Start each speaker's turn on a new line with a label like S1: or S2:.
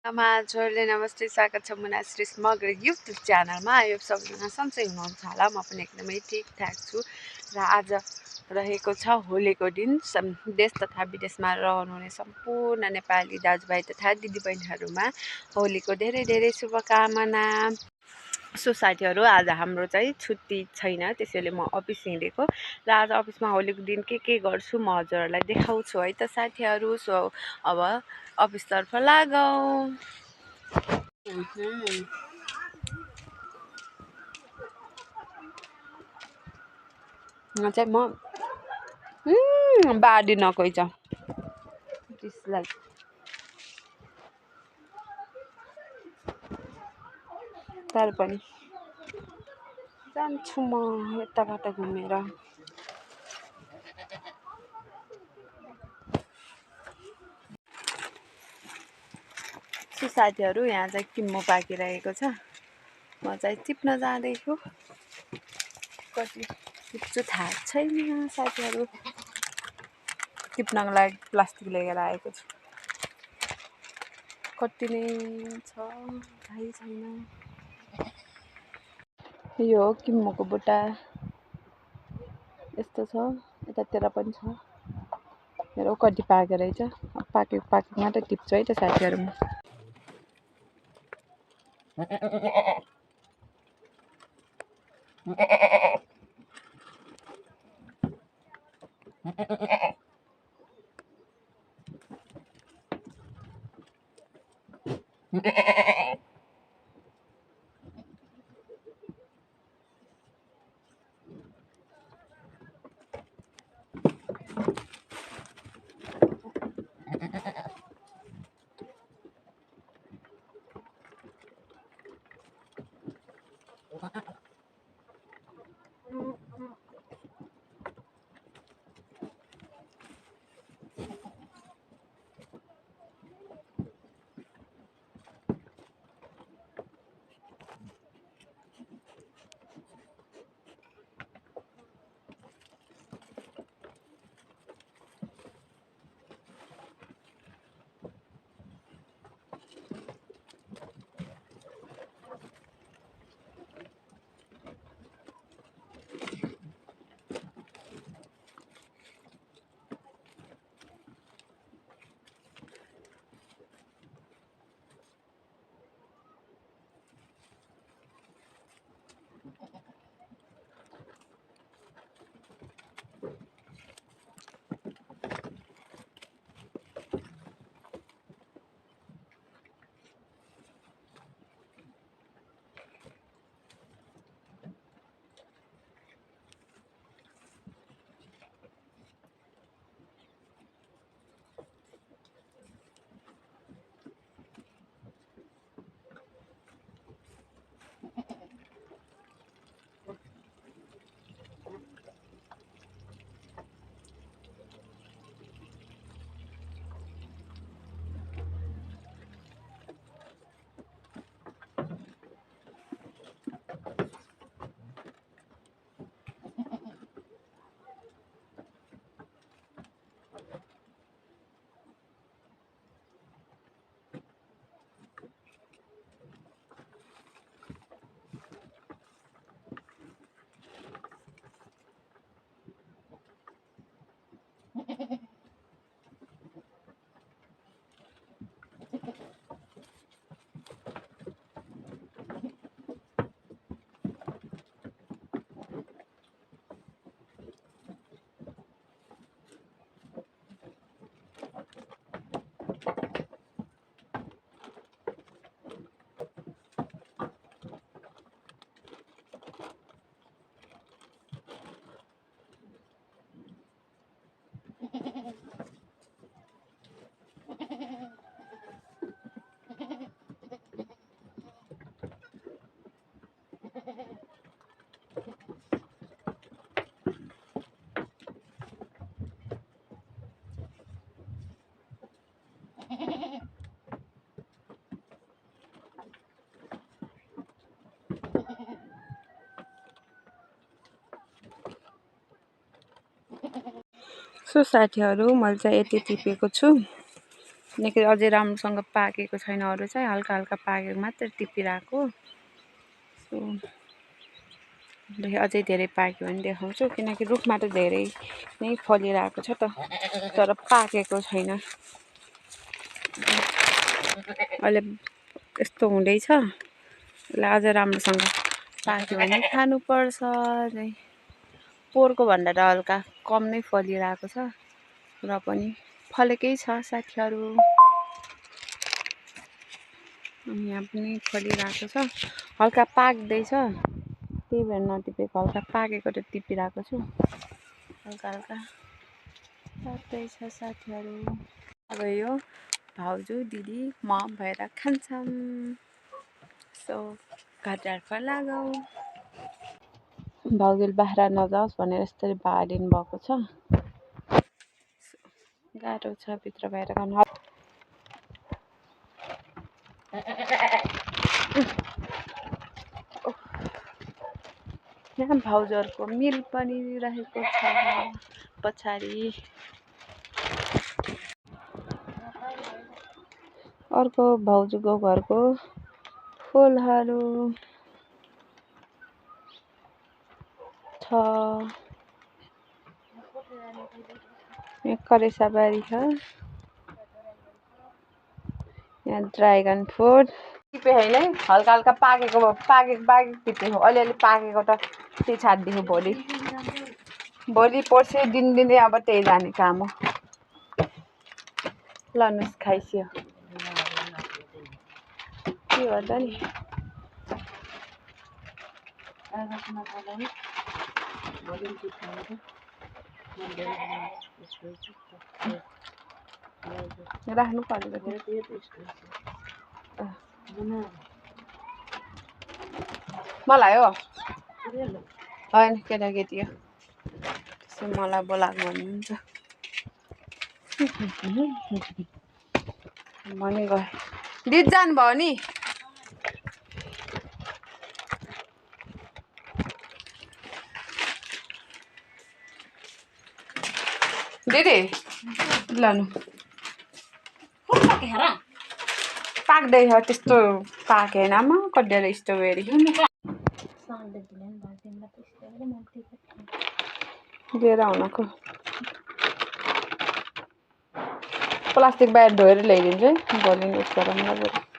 S1: हजुरले नमस्ते, स्वागत छ मुनाश्री मगर युट्युब च्यानलमा। यो सबैजना सन्चै हुनुहुन्छ होला। म पनि एकदमै ठिकठाक छु र आज रहेको छ होलीको दिन। देश तथा विदेशमा रहनुहुने सम्पूर्ण नेपाली दाजुभाइ तथा दिदीबहिनीहरूमा होलीको धेरै धेरै शुभकामना। सो साथीहरू, आज हाम्रो चाहिँ छुट्टी छैन, त्यसैले म अफिस हिँडेको र आज अफिसमा होलीको दिन के गर्छु म हजुरहरूलाई देखाउँछु है त साथीहरू। सो अब अफिसतर्फ लागौँ। चाहिँ म बारी नगइज त्यसलाई तर पनि जान्छु म यताबाट घुमेर। साथीहरू, यहाँ चाहिँ किम्मो पाकिरहेको छ। म चाहिँ टिप्न जाँदैछु। कति टिप्छु थाहा छैन साथीहरू। टिप्नको लागि प्लास्टिक लिएर आएको छु। कति नै छ थाहै छैन। यो हो किम्मोको बुट्टा, यस्तो छ। यतातिर पनि छ। मेरो कति पाकेको रहेछ। पाकेको मात्रै टिप्छु है त साथीहरू म। सो साथीहरू, मैले चाहिँ यति टिपेको छु। किनकि अझै राम्रोसँग पाकेको छैन, अरू चाहिँ हल्का हल्का पाकेको मात्र टिपिरहेको। सो अझै धेरै पाक्यो भने देखाउँछु, किनकि रुखमा त धेरै नै फलिरहेको छ त, तर पाकेको छैन। अहिले यस्तो हुँदैछ, यसलाई अझ राम्रोसँग पाक्यो भने खानुपर्छ। पोहोरको भन्दा त हल्का कम नै फलिरहेको छ, र पनि फलेकै छ साथीहरू। यहाँ पनि फलिरहेको छ, हल्का पाक्दैछ, त्यही भएर नटिपेको। हल्का पाकेको त टिपिरहेको छु, हल्का हल्का पाक्दैछ साथीहरू। अब यो भाउजू दिदी म भएर खान्छौँ। सो घरतर्फ लगाऊ। भाउजूले बाख्रा नजाओस् भनेर यसरी बारिदिनु भएको छ। गाह्रो छ भित्र बाहिर गर्नु। यहाँ भाउजूहरूको मिल पनि रहेको छ पछाडि। अर्को भाउजूको घरको फुलहरू छ। यहाँ करेसाबारी छ, यहाँ ड्रागन फ्रुट टिपे होइन, हल्का हल्का पाकेको टिपेको। अलिअलि पाकेको त त्यही छाडिदिएको। भोलि पर्सि दिनदिनै अब त्यही जाने काम हो। लनुस् खाइसियो के गर्दा नि। राख्नु पर्यो मलाई हो होइन, केटाकेटी हो, त्यसो मलाई बोलाएको भन्नुहुन्छ भने गयो। दिदी जानुभयो नि। दिदी लानु पाक्दैछ, त्यस्तो पाकेन आमा कतिवटा स्ट्रबेरी लिएर आउनको। प्लास्टिक बाहिर धोएर ल्याइदिन्छु है, भोलि युज गरौँला बरु।